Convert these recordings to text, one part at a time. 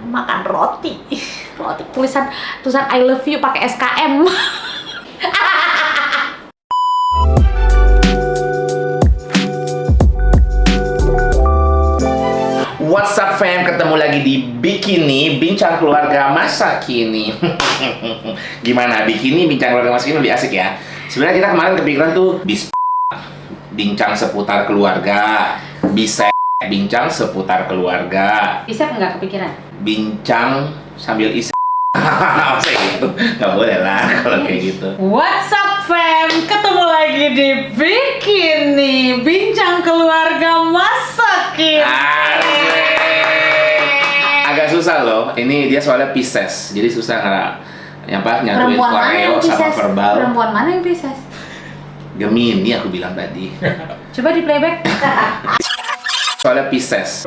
makan roti. Roti tulisan I love you pakai SKM. What's up fam, ketemu lagi di Bikini, bincang keluarga masa kini. Gimana, Bikini, bincang keluarga masa kini lebih asik ya. Sebenarnya kita kemarin kepikiran tuh bincang seputar keluarga, bisa bincang seputar keluarga. Isep nggak kepikiran? Bincang sambil isi. Masa gitu? Nggak boleh lah kalau kayak gitu. What's up fam, ketemu lagi di Bikini, bincang keluarga masa kini. Agak susah loh, ini dia soalnya Pisces, jadi susah nyatuin koreo sama verbal. Perempuan mana yang Pisces? Gemini aku bilang tadi. Coba di playback. Soalnya Pisces.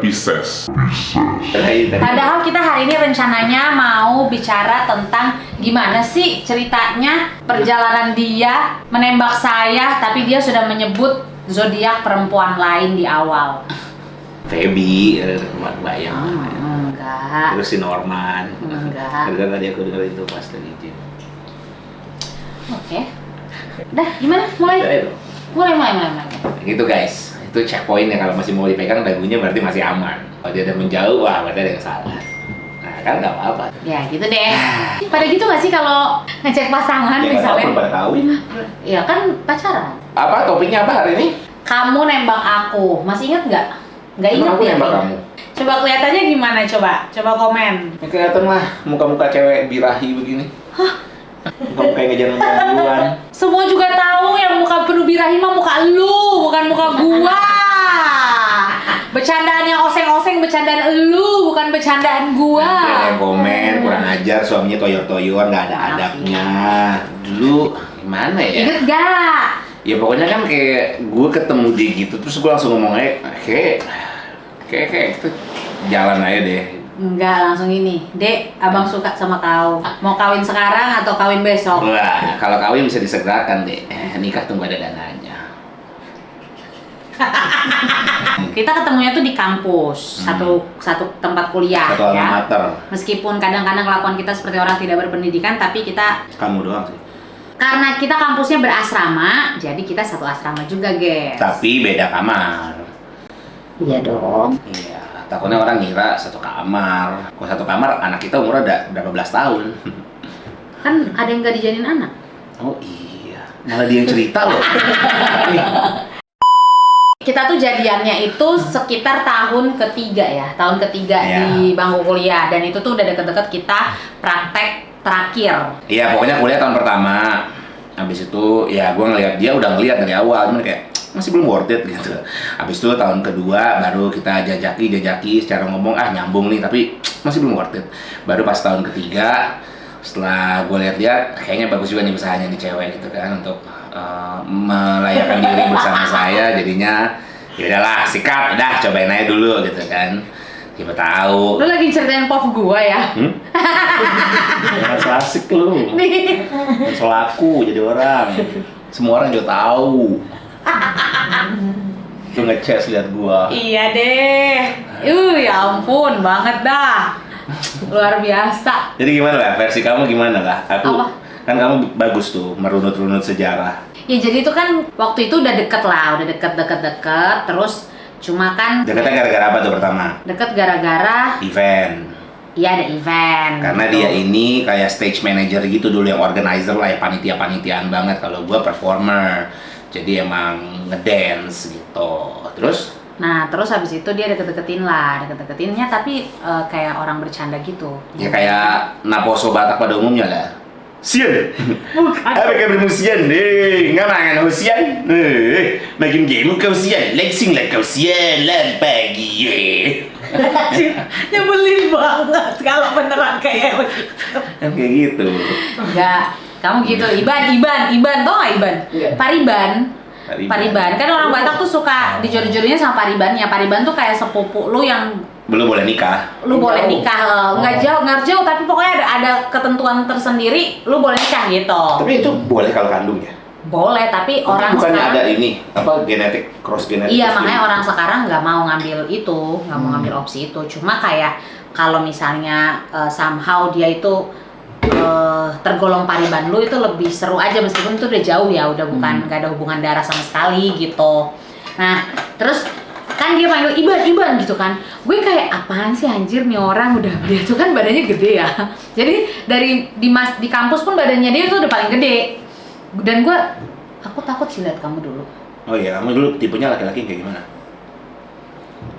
Padahal kita hari ini rencananya mau bicara tentang gimana sih ceritanya perjalanan dia menembak saya, tapi dia sudah menyebut zodiak perempuan lain di awal. Feby, bayang. Enggak. Terus si Norman. Enggak. Dengar tadi aku dengar itu pas tadi gym. Oke. Udah, gimana? Mulai. Mulai. Gitu guys. Itu checkpoint ya, kalau masih mau dipegang dagunya berarti masih aman. Kalau dia ada menjauh, wah berarti ada yang salah. Nah kan nggak apa-apa. Ya gitu deh. Pada gitu nggak sih kalau ngecek pasangan Ya, misalnya? pada kawin. Ya kan pacaran. Apa topiknya apa hari ini? Kamu nembak aku, masih ingat nggak? Nggak ingat Aku ya? nembak kamu. Coba kelihatannya gimana? Coba komen. Ya, kelihatan lah muka-muka cewek birahi begini. Muka-muka yang ngejar-ngejar duluan. Semua juga tahu yang muka penuh birahi mah muka lu, bukan muka gua. Bercandaan yang oseng-oseng, bercandaan lu, bukan bercandaan gua. Nanti ada yang komen, kurang ajar, suaminya toyor-toyor, nggak ada adabnya. Dulu gimana ya? Ingat gak? Ya pokoknya kan kayak gue ketemu dia gitu, terus gue langsung ngomong aja, kayak gitu, jalan aja deh. Enggak, langsung ini. Dek, abang suka sama kau. Mau kawin sekarang atau kawin besok? Wah, kalau kawin bisa disegerakan deh. Nikah tunggu ada dananya. Kita ketemunya tuh di kampus, satu tempat kuliah. Satu alma ya. mater. Meskipun kadang-kadang kelakuan kita seperti orang tidak berpendidikan, tapi kita Kamu doang sih. karena kita kampusnya berasrama, jadi kita satu asrama juga, guys. Tapi beda kamar. Iya dong. Iya, takutnya orang ngira satu kamar. Kalau satu kamar, anak kita umurnya udah berapa belas tahun. Kan ada yang nggak dijanin anak. Oh iya, malah dia yang cerita loh. Kita tuh jadiannya itu sekitar tahun ketiga ya, di bangku kuliah, dan itu tuh udah deket-deket kita praktek terakhir. Iya, pokoknya kuliah tahun pertama. Habis itu ya gue ngeliat dia udah ngeliat dari awal, cuman kayak masih belum worth it gitu. Habis itu tahun kedua baru kita jajaki secara ngomong nyambung nih, tapi masih belum worth it. Baru pas tahun ketiga setelah gue lihat kayaknya bagus juga nih usahanya nih cewek gitu kan untuk melayakkan diri bersama saya, jadinya ya udahlah sikat, udah cobain aja dulu gitu kan. Siapa tahu. Lu lagi ceritain pop gua ya? Jangan so asik lu. Jangan so laku jadi orang. Semua orang juga tahu. Lu nge-chase lihat gua. Iya deh. Ya ampun banget dah. Luar biasa. Jadi gimana lah, versi kamu gimana lah? Aku Apa? kan kamu bagus tuh merunut-runut sejarah. Ya jadi itu kan waktu itu udah deket, terus cuma kan Deketnya gara-gara apa tuh pertama? deket gara-gara Event. iya ada event. Karena gitu. dia ini kayak stage manager gitu dulu, yang organizer lah, ya panitia-panitiaan banget. Kalau gua performer, jadi emang ngedance gitu. Terus? Nah terus habis itu dia deket-deketinnya tapi kayak orang bercanda gitu. Ya kayak Naposo Batak pada umumnya lah. Sian. Bukan. Apa kabar musian? Ngamangan husian? Makin game kau sian, lexing lah kau sian lah pagi. Nyebelin banget kalau beneran kayak begitu. Kan kayak gitu. Enggak, kamu gitu. Iban, tau gak Iban? Pariban. Kan orang Batak tuh suka dijodoh-jodohnya sama paribannya. Pariban tuh kayak sepupu lu yang Belum boleh nikah. lu boleh nikah, nggak jauh, tapi pokoknya ada ketentuan tersendiri, lu boleh nikah gitu. Tapi itu boleh kalau kandung ya? Boleh, tapi orang bukannya sekarang ada ini apa genetik cross genetik? iya, makanya orang sekarang nggak mau ngambil itu, nggak mau ngambil opsi itu. Cuma kayak kalau misalnya somehow dia itu tergolong pariban lu, itu lebih seru aja meskipun itu udah jauh ya, udah bukan gak ada hubungan darah sama sekali gitu. Nah terus kan dia panggil Iban gitu kan, gue kayak apaan sih anjir nih orang, udah dia tuh kan badannya gede ya, jadi dari di kampus pun badannya dia tuh udah paling gede, dan aku takut sih lihat kamu dulu. Oh iya, kamu dulu tipenya laki-laki kayak gimana?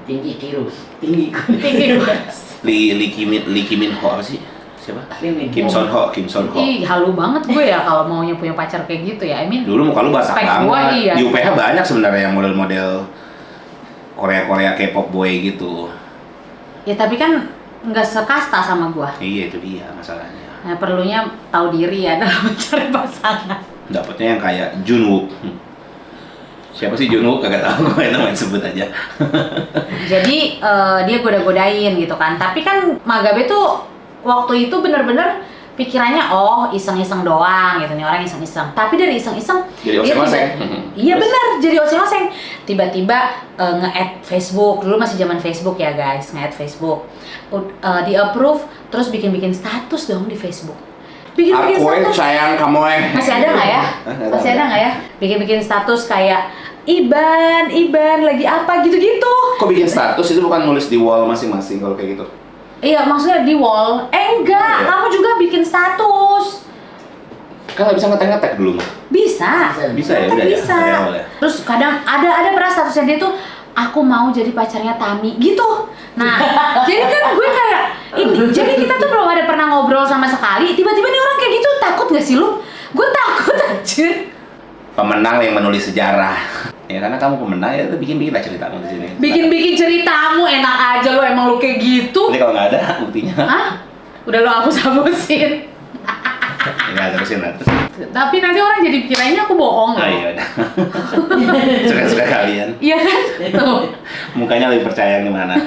Tinggi tirus, tinggi Lee Kimin Ho apa sih? Siapa? Kim Son Ho. Ih, halu banget gue ya kalau maunya punya pacar kayak gitu ya. I mean, Dulu muka lu batak spek banget. gua, iya. Di UPH banyak sebenarnya yang model-model Korea K-pop boy gitu. ya tapi kan nggak sekasta sama gua. Iya itu dia masalahnya. Nah, perlunya tahu diri ya dalam mencari pasangan. Dapatnya yang kayak Junwook. Siapa sih Junwook? Kagak tahu gue, namanya sebut aja. Jadi dia goda-godain gitu kan. Tapi kan Magabe tuh waktu itu bener-bener pikirannya iseng-iseng doang gitu nih, orang iseng-iseng. Tapi dari iseng-iseng Jadi oseng-oseng. Iya benar, jadi oseng-oseng. Tiba-tiba nge-add Facebook. Dulu masih zaman Facebook ya guys, nge-add Facebook. Di-approve, terus bikin-bikin status dong di Facebook. Bikin-bikin status. Sayang kamu Masih ada nggak ya? Masih ada nggak ya? Bikin-bikin status kayak Iban lagi apa gitu-gitu. Kok bikin status itu bukan nulis di wall masing-masing kalau kayak gitu? Iya, maksudnya di wall. Enggak, Iya. kamu juga bikin status. Kan nggak bisa ngetek dulu mah. Bisa. Bisa ya, Ngetek udah ya, bisa. dari awal ya. Terus kadang ada pernah statusnya dia tuh, aku mau jadi pacarnya Tami gitu. Nah, jadi kan gue kayak ini. Jadi kita tuh belum ada pernah ngobrol sama sekali. Tiba-tiba nih orang kayak gitu, takut gak sih lu? Gue takut anjir. Pemenang yang menulis sejarah. Ya karena kamu pemenang ya bikin lah ceritamu di sini. Bikin ceritamu, enak aja lu, emang lu kayak gitu. Ini kalau nggak ada buktinya. Hah? Udah lu hapus-hapusin. Ya terusin lah. Tapi nanti orang jadi kiranya aku bohong Ah loh. iya udah. Suka-suka kalian. Iya kan? Tuh. Mukanya lebih percaya yang gimana?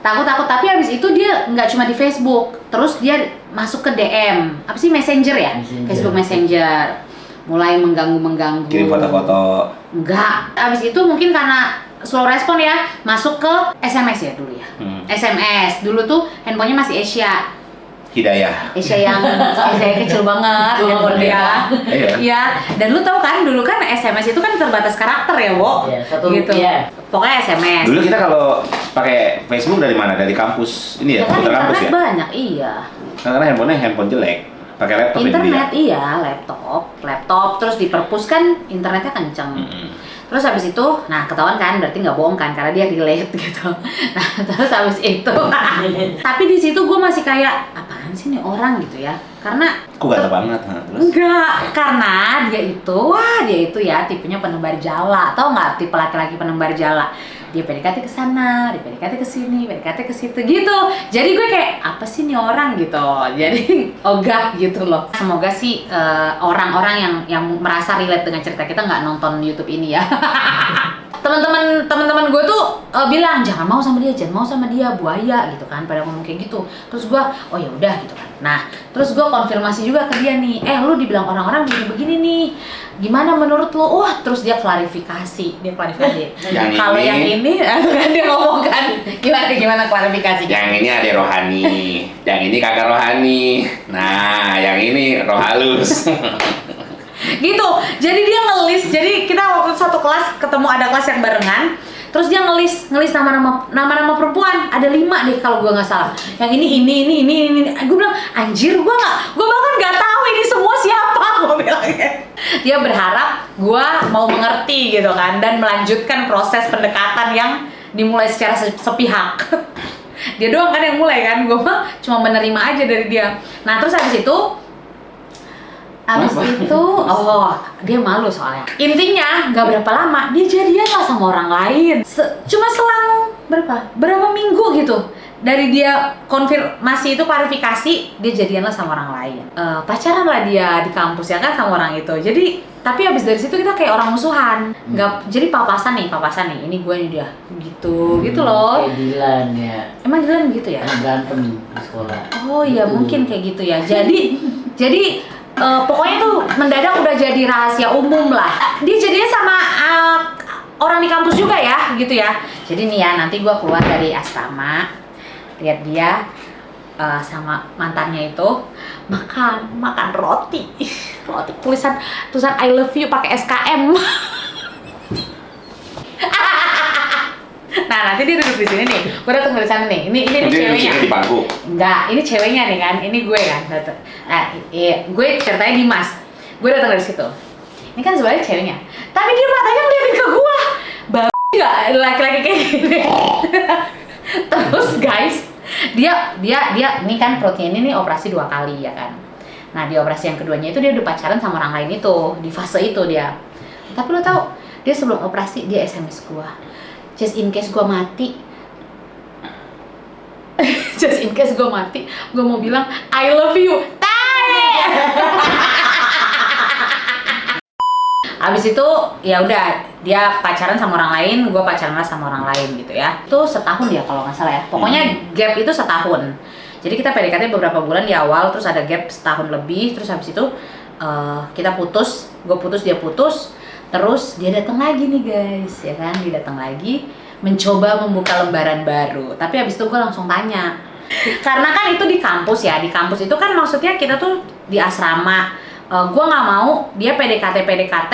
Takut, tapi habis itu dia nggak cuma di Facebook, terus dia masuk ke DM, apa sih, Messenger ya? Messenger. Facebook Messenger, mulai mengganggu. Kirim foto-foto. Enggak, habis itu mungkin karena slow respon ya, masuk ke SMS ya dulu ya. SMS, dulu tuh handphonenya masih Asia Hidayah. yang kecil banget handphone dia. Iya. Iya, dan lu tahu kan dulu kan SMS itu kan terbatas karakter ya, Wo? Iya, satu gitu. rupiah. Pokoknya SMS. Dulu kita kalau pakai Facebook dari mana? Dari kampus. Ini ya, kan komputer kampus internet ya. banyak, iya. Karena handphonenya handphone jelek. Pakai laptop ya dulu ya. Internet iya, laptop, terus di perpus kan internetnya kenceng. Terus habis itu, nah ketahuan kan, berarti nggak bohong kan, karena dia relate gitu. Nah terus habis itu, tapi di situ gue masih kayak apaan sih nih orang gitu ya, karena Kok gak banget? Terus? enggak, karena dia itu ya tipenya penebar jala, tau nggak tipe laki-laki penebar jala? Dia PDKT ke sana, dia PDKT ke sini, PDKT ke situ gitu. Jadi gue kayak apa sih nih orang gitu. Jadi ogah gitu loh. Semoga sih orang-orang yang merasa relate dengan cerita kita nggak nonton YouTube ini ya. Teman-teman gue tuh bilang jangan mau sama dia, buaya gitu kan, pada ngomong kayak gitu. Terus gue oh ya udah gitu kan. Nah terus gue konfirmasi juga ke dia nih, lu dibilang orang-orang begini nih, gimana menurut lo? Wah terus dia klarifikasi. Kalau yang ini kan dia ngomong kan, gimana klarifikasi? Yang ini ada rohani, yang ini kakak rohani. Nah, yang ini roh halus. Gitu, jadi dia ngelis, jadi kita waktu satu kelas ketemu, ada kelas yang barengan, terus dia ngelis nama-nama perempuan, ada 5 deh kalau gue nggak salah. Yang ini, gue bilang anjir, gue bahkan nggak tahu ini semua siapa, gue bilangnya. Dia berharap gue mau mengerti gitu kan, dan melanjutkan proses pendekatan yang dimulai secara sepihak. Dia doang kan yang mulai kan, gue mah cuma menerima aja dari dia. Nah terus habis itu dia malu soalnya. Intinya nggak berapa lama dia jadian lah sama orang lain. Cuma selang berapa minggu gitu dari dia konfirmasi itu, klarifikasi, dia jadian lah sama orang lain. Pacaran lah dia di kampus ya kan sama orang itu. Jadi tapi abis dari situ kita kayak orang musuhan. Nggak, jadi papasan nih. Ini gue, ini dia. Gitu loh. Kayak Dilan ya. Emang Dilan gitu ya? Berantem di sekolah. Oh iya, mungkin kayak gitu ya. Jadi pokoknya tuh mendadak udah jadi rahasia umum lah. Dia jadinya sama orang di kampus juga ya, gitu ya. Jadi nih ya, nanti gue keluar dari asrama, lihat dia sama mantannya itu makan roti tulisan I love you pakai SKM. Nah nanti dia duduk di sini nih, gue datang dari sana nih, ini ceweknya. Di bangku. Enggak, ini ceweknya nih kan, ini gue kan datang. Gue ceritanya Dimas, gue datang dari situ. Ini kan sebenarnya ceweknya, tapi dia matanya ngeliatin ke gue, nggak laki-laki kayak gini. Terus guys, dia ini kan perutnya ini nih operasi 2 kali ya kan. Nah di operasi yang keduanya itu dia udah pacaran sama orang lain itu, di fase itu dia. Tapi lo tau, dia sebelum operasi dia SMS gue, just in case gue mati. Just in case gue mati, gue mau bilang I love you. Habis itu ya udah dia pacaran sama orang lain, gue pacaran sama orang lain gitu ya. Itu setahun ya kalau nggak salah ya. Pokoknya gap itu setahun. Jadi kita PDKT beberapa bulan di awal, terus ada gap setahun lebih, terus habis itu kita putus, gue putus dia putus, terus dia datang lagi nih guys, ya kan? Dia datang lagi mencoba membuka lembaran baru. Tapi habis itu gue langsung tanya, karena kan itu di kampus ya, di kampus itu kan maksudnya kita tuh di asrama. Gue nggak mau dia PDKT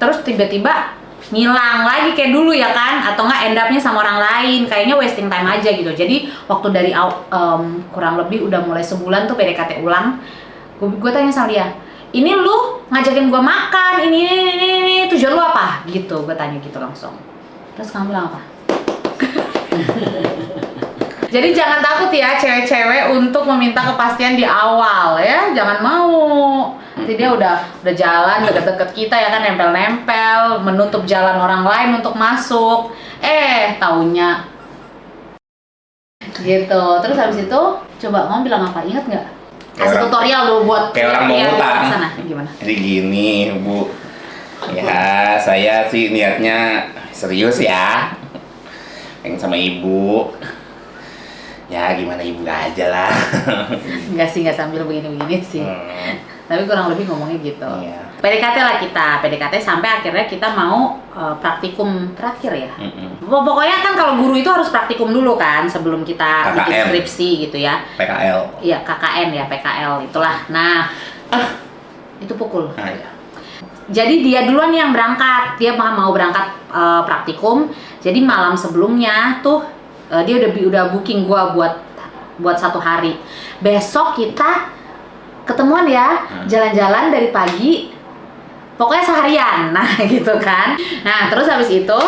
terus tiba-tiba ngilang lagi kayak dulu ya kan, atau nggak end up-nya sama orang lain, kayaknya wasting time aja gitu. Jadi waktu dari kurang lebih udah mulai sebulan tuh PDKT ulang, gue tanya sama dia, ini lu ngajakin gue makan, ini tujuan lu apa gitu, gue tanya gitu langsung. Terus kamu bilang apa? Jadi jangan takut ya cewek-cewek untuk meminta kepastian di awal ya, jangan mau. Nanti dia udah jalan deket-deket kita ya kan, nempel-nempel, menutup jalan orang lain untuk masuk. Taunya gitu. Terus habis itu coba kamu bilang apa? Ingat nggak? Kasih tutorial dulu buat kayak orang mau ngutang. Sana. Gimana? Jadi gini, Bu. Ya, saya sih niatnya serius ya. Pengen sama Ibu. Ya gimana Ibu aja lah. Enggak sih, nggak sambil begini-begini sih. Tapi kurang lebih ngomongnya gitu. Iya. PDKT lah kita, PDKT sampai akhirnya kita mau praktikum terakhir ya. Pokoknya kan kalau guru itu harus praktikum dulu kan sebelum kita bikin KKN. skripsi gitu ya. PKL. Iya, KKN ya, PKL itulah. Nah, itu pukul. Iya. Jadi dia duluan yang berangkat, dia mau berangkat praktikum. Jadi malam sebelumnya tuh dia udah booking gua buat 1 hari. Besok kita ketemuan ya, jalan-jalan dari pagi, pokoknya seharian. Nah gitu kan. Nah terus habis itu,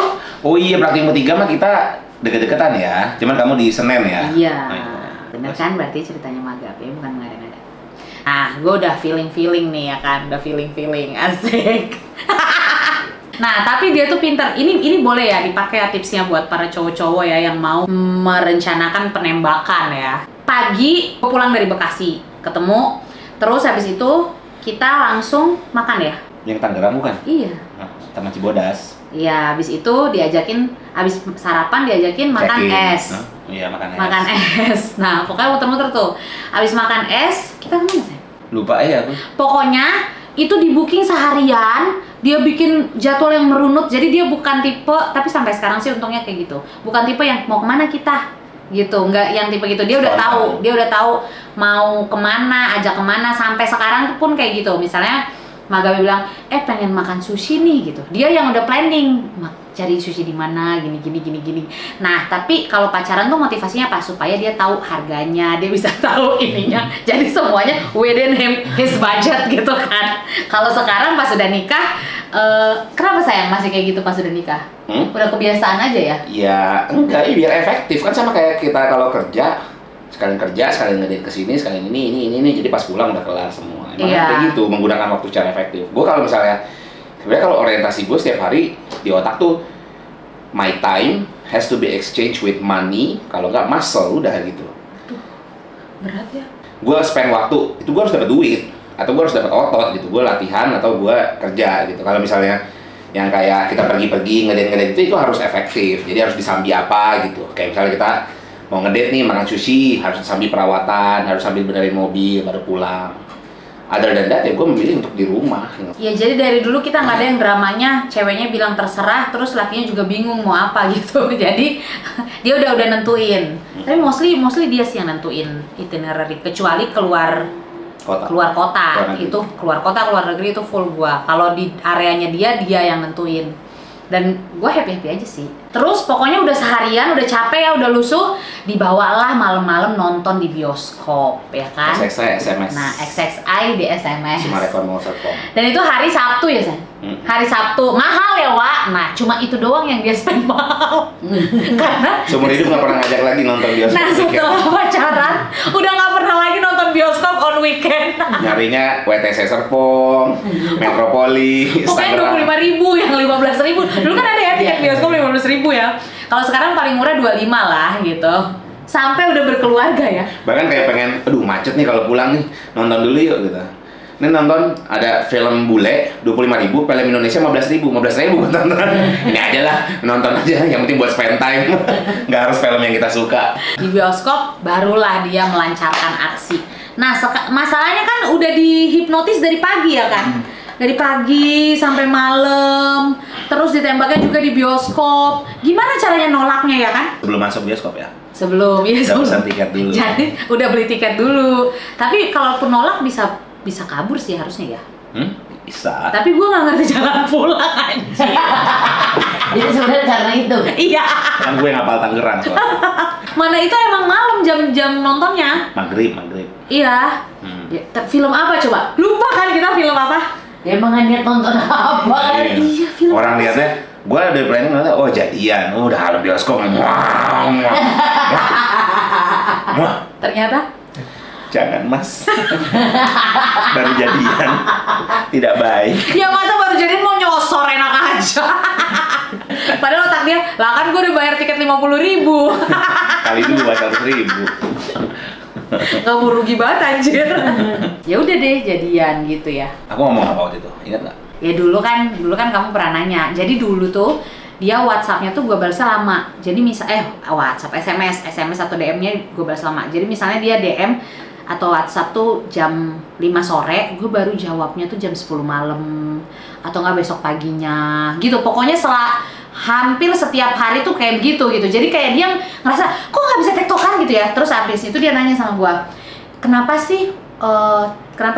Oh iya, praktikum ketiga mah kita deket-deketan ya. Cuman kamu di Senen ya. iya, Oh, bener kan, berarti ceritanya magap ya, bukan ngada-ngada. Nah gue udah feeling nih ya kan, udah feeling asik. Nah, tapi dia tuh pinter. Ini boleh ya dipakai ya tipsnya buat para cowok-cowok ya yang mau merencanakan penembakan ya. Pagi gue pulang dari Bekasi, ketemu, terus habis itu kita langsung makan ya. Yang Tangerang bukan? Iya. Taman Cibodas. Iya, habis itu habis sarapan diajakin makan Check-in. es. Iya, makan es. Makan es. Nah, pokoknya muter-muter tuh. Habis makan es, kita kemana sih? Lupa ya aku. Pokoknya itu di booking seharian, dia bikin jadwal yang merunut, jadi dia bukan tipe, tapi sampai sekarang sih untungnya kayak gitu, bukan tipe yang mau kemana kita gitu, nggak yang tipe gitu. Dia udah tahu mau kemana, ajak kemana, sampai sekarang pun kayak gitu. Misalnya Magabe bilang pengen makan sushi nih gitu, dia yang udah planning cari sushi di mana, gini. Nah tapi kalau pacaran tuh motivasinya apa? Supaya dia tahu harganya, dia bisa tahu ininya, jadi semuanya within his budget gitu kan. Kalau sekarang pas udah nikah, kenapa sayang masih kayak gitu pas udah nikah? Udah kebiasaan aja ya? Ya enggak, biar efektif kan, sama kayak kita kalau kerja, sekalian ngedit kesini, sekalian ini, jadi pas pulang udah kelar semua. Emang kayak gitu, menggunakan waktu secara efektif. Gue kalau misalnya, sebenarnya kalau orientasi gue setiap hari di otak tuh, my time has to be exchanged with money, kalau nggak muscle, udah gitu. Berat ya? Gue spend waktu, itu gue harus dapat duit, atau gue harus dapat otot gitu, gue latihan atau gue kerja gitu. Kalau misalnya yang kayak kita pergi-pergi ngedate itu harus efektif, jadi harus disambi apa gitu. Kayak misalnya kita mau ngedate nih, makan sushi, harus sambil perawatan, harus sambil benerin mobil baru pulang. other than that ya gue memilih untuk di rumah. Ya jadi dari dulu kita nggak ada yang dramanya ceweknya bilang terserah terus lakinya juga bingung mau apa gitu. Jadi dia udah nentuin. Tapi mostly dia sih yang nentuin itinerary kecuali keluar kota itu keluar kota keluar negeri itu full gua. Kalau di areanya dia yang nentuin. Dan gue happy aja sih. Terus pokoknya udah seharian, udah capek ya, udah lusuh, dibawalah malam-malam nonton di bioskop, ya kan? XXI SMS. Nah, XXI di SMS. Sumarekon.com. Dan itu hari Sabtu ya, San? Hari Sabtu. Mahal ya, Wak? Nah, cuma itu doang yang dia spend mahal. Karena seumur hidup nggak pernah ngajak lagi nonton bioskop. nah, setelah pacaran, udah nggak pernah lagi nonton bioskop on weekend. Nyarinya WTC Serpong, Metropoli, Pokoknya 25.000 yang 15.000. Dulu kan ada ya tiket bioskop 15.000 ya. Kalau sekarang paling murah 25 lah gitu. Sampai udah berkeluarga ya. Bahkan kayak pengen, aduh macet nih kalau pulang nih, nonton dulu yuk gitu. Ini nonton ada film bule 25.000, film Indonesia 15.000 gue tonton. Ini aja lah, nonton aja, yang penting buat spend time. Nggak harus film yang kita suka. Di bioskop barulah dia melancarkan aksi. Nah, masalahnya kan udah dihipnotis dari pagi ya kan? Dari pagi sampai malam, terus ditembaknya juga di bioskop. Gimana caranya nolaknya ya kan? Sebelum masuk bioskop ya? Sebelum. Udah pesan tiket dulu. Jadi udah beli tiket dulu. Tapi kalaupun nolak bisa kabur sih harusnya ya. Bisa. Tapi gue nggak ngerti jalan pulang anjir. Jadi sebenarnya karena itu. Iya. Kan gue ngapal Tangerang soalnya. Mana itu emang malam jam nontonnya? Maghrib. Iya. Ya, film apa coba? Lupa kan kita film apa? Ya emang nggak niat nonton apa kan? Iya, film orang apa lihatnya, gue ada planning ngeliatnya, oh jadian, udah halal bioskop, wah. Ternyata Jangan mas, baru jadian, tidak baik. ya masa baru jadian mau nyosor enak aja. Padahal otak dia, lah kan gue udah bayar tiket 50.000. Kali 2 100.000. Nggak mau rugi banget anjir. Ya udah deh jadian gitu ya. Aku ngomong apa waktu itu, ingat nggak? Ya dulu kan kamu pernah nanya. Jadi dulu tuh dia WhatsApp-nya tuh gue balasnya lama. Jadi WhatsApp, SMS atau DM-nya gue balas lama. Jadi misalnya dia DM atau WhatsApp tuh jam 5 sore, gue baru jawabnya tuh jam 10 malam atau nggak besok paginya. Gitu. Pokoknya hampir setiap hari tuh kayak begitu gitu. Jadi kayak dia ngerasa kok nggak bisa tektokan gitu ya. Terus habis itu dia nanya sama gue, kenapa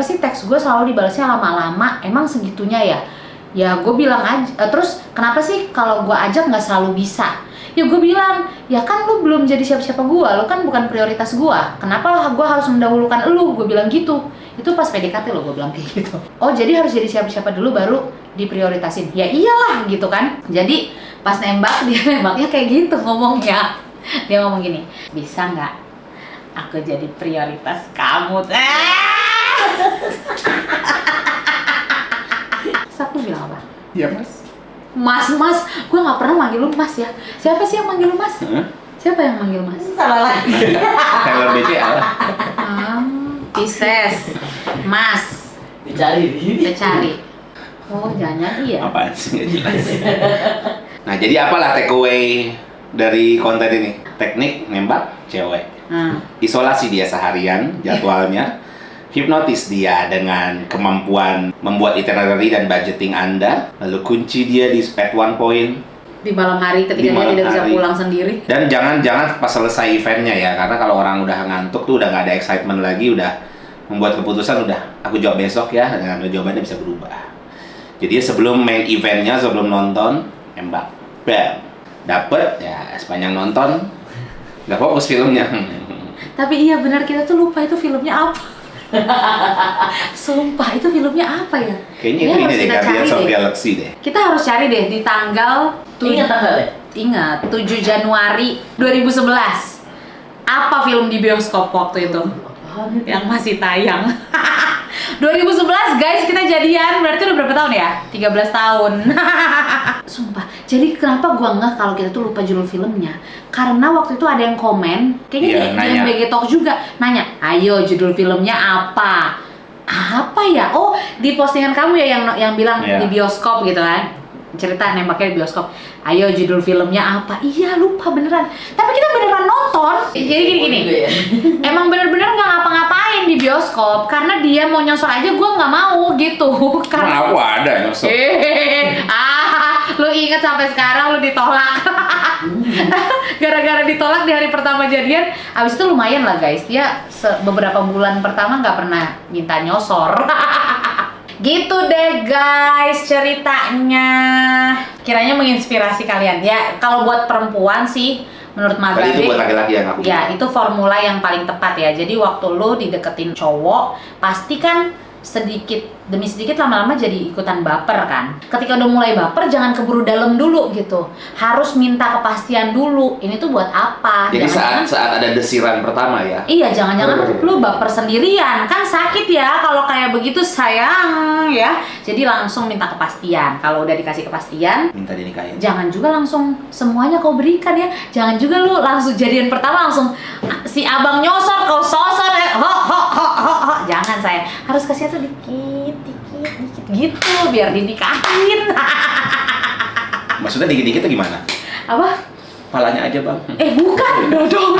sih teks gue selalu dibalasnya lama-lama? Emang segitunya ya? Ya gue bilang aja. Terus kenapa sih kalau gue ajak nggak selalu bisa? Ya gue bilang, ya kan lu belum jadi siapa-siapa gue, lu kan bukan prioritas gue. Kenapa gue harus mendahulukan lu? Gue bilang gitu. Itu pas PDKT lo gue bilang kayak gitu. Oh jadi harus jadi siapa-siapa dulu baru diprioritasin. Ya iyalah gitu kan. Jadi pas nembak dia nembaknya kayak gitu ngomongnya. Dia ngomong gini, bisa nggak aku jadi prioritas kamu? Terus aku bilang apa? Iya mas. Mas, gue nggak pernah manggil lu mas ya. Siapa sih yang manggil lu mas? Siapa yang manggil mas? Salah lagi. Taylor BCA lah. Pisces, mas. Dicari. Oh, jangan iya. Apaan sih nggak jelas. Nah jadi apalah takeaway dari konten ini? Teknik nembak cewek. Isolasi dia seharian jadwalnya. Hipnotis dia dengan kemampuan membuat itinerary dan budgeting Anda. Lalu kunci dia at one point di malam hari ketika dia tidak bisa pulang sendiri. Dan jangan pas selesai eventnya ya, karena kalau orang udah ngantuk tuh udah nggak ada excitement lagi, udah membuat keputusan udah aku jawab besok ya, dengan jawabannya bisa berubah. Jadi sebelum main eventnya, sebelum nonton, nembak, bam, dapet ya sepanjang nonton nggak fokus filmnya. Tapi iya benar, kita tuh lupa itu filmnya apa. Sumpah itu filmnya apa ya? Kayaknya itu ini deh, Guardians of Galaxy deh. Kita harus cari deh di tanggal Ingat 7 Januari 2011. Apa film di bioskop waktu itu? Yang masih tayang. 2011 guys, kita jadian, berarti udah berapa tahun ya? 13 tahun. Sumpah, jadi kenapa gua nggak kalau kita tuh lupa judul filmnya? Karena waktu itu ada yang komen, kayaknya di MBG Talk juga nanya, ayo judul filmnya apa? Apa ya? Oh, di postingan kamu ya yang bilang di bioskop gitu kan? Cerita nembaknya di bioskop. Ayo judul filmnya apa? Iya lupa beneran. Tapi kita beneran nonton. Jadi gini. Emang bener-bener nggak ngapa-ngapain di bioskop. bioskop karena dia mau nyosor aja gue nggak mau gitu. Emang Karena aku ada nyosor. lu inget sampai sekarang lu ditolak. Gara-gara ditolak di hari pertama jadian, abis itu lumayan lah guys. Dia beberapa bulan pertama nggak pernah minta nyosor. Gitu deh guys ceritanya. Kiranya menginspirasi kalian ya. Kalau buat perempuan sih menurut Tadi Magabe, itu buat laki-laki yang aku ya itu formula yang paling tepat ya. Jadi waktu lu dideketin cowok, pasti kan sedikit demi sedikit lama-lama jadi ikutan baper kan. Ketika udah mulai baper jangan keburu dalam dulu gitu. Harus minta kepastian dulu. Ini tuh buat apa? Jadi Jangan-jangan- saat ada desiran pertama ya. Iya, jangan-jangan lu baper sendirian. Kan sakit ya kalau kayak begitu sayang ya. Jadi langsung minta kepastian. Kalau udah dikasih kepastian, Minta dinikahin. jangan juga langsung semuanya kau berikan ya. Jangan juga lu langsung jadian pertama langsung si abang nyosor kau sosor ya. Ho ho ho ho ho. Jangan sayang. Harus kasih tuh dikit gitu biar dinikahin. Maksudnya dikit-dikit tuh gimana? Apa? Palanya aja bang. Bukan dodong.